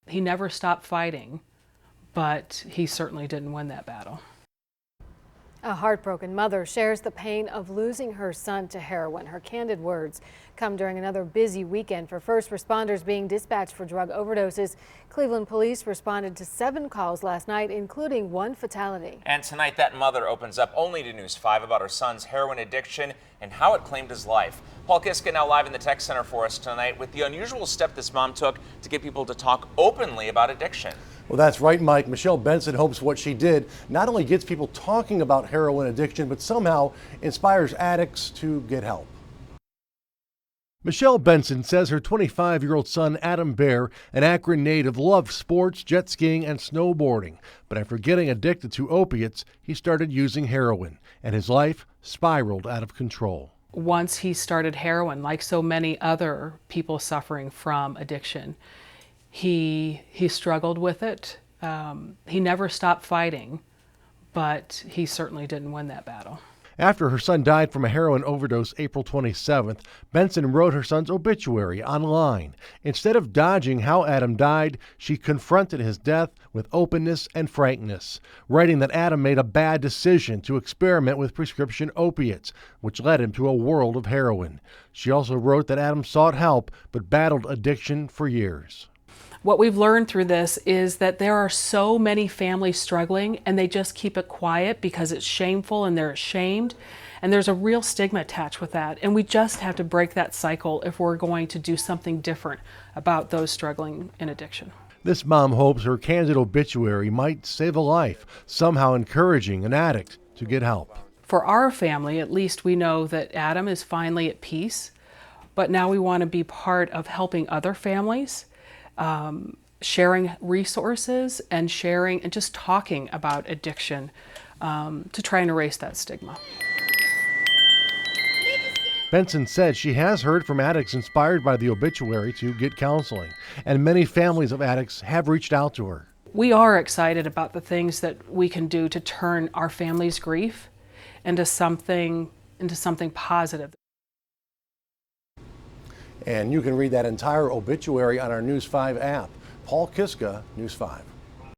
He never stopped fighting, but he certainly didn't win that battle. A heartbroken mother shares the pain of losing her son to heroin. Her candid words come during another busy weekend for first responders being dispatched for drug overdoses. Cleveland police responded to 7 calls last night, including 1 fatality. And tonight, that mother opens up only to News 5 about her son's heroin addiction and how it claimed his life. Paul Kiska now live in the tech center for us tonight with the unusual step this mom took to get people to talk openly about addiction. Well, that's right, Mike. Michelle Benson hopes what she did not only gets people talking about heroin addiction, but somehow inspires addicts to get help. Michelle Benson says her 25-year-old son, Adam Bear, an Akron native, loved sports, jet skiing, and snowboarding. But after getting addicted to opiates, he started using heroin, and his life spiraled out of control. Once he started heroin, like so many other people suffering from addiction, he struggled with it. He never stopped fighting, but he certainly didn't win that battle. After her son died from a heroin overdose April 27th, Benson wrote her son's obituary online. Instead of dodging how Adam died, she confronted his death with openness and frankness, writing that Adam made a bad decision to experiment with prescription opiates, which led him to a world of heroin. She also wrote that Adam sought help but battled addiction for years. What we've learned through this is that there are so many families struggling and they just keep it quiet because it's shameful and they're ashamed, and there's a real stigma attached with that, and we just have to break that cycle if we're going to do something different about those struggling in addiction. This mom hopes her candid obituary might save a life, somehow encouraging an addict to get help. For our family, at least, we know that Adam is finally at peace, but now we want to be part of helping other families, sharing resources and sharing and just talking about addiction to try and erase that stigma. Benson said she has heard from addicts inspired by the obituary to get counseling, and many families of addicts have reached out to her. We are excited about the things that we can do to turn our family's grief into something positive. And you can read that entire obituary on our News 5 app. Paul Kiska, News 5.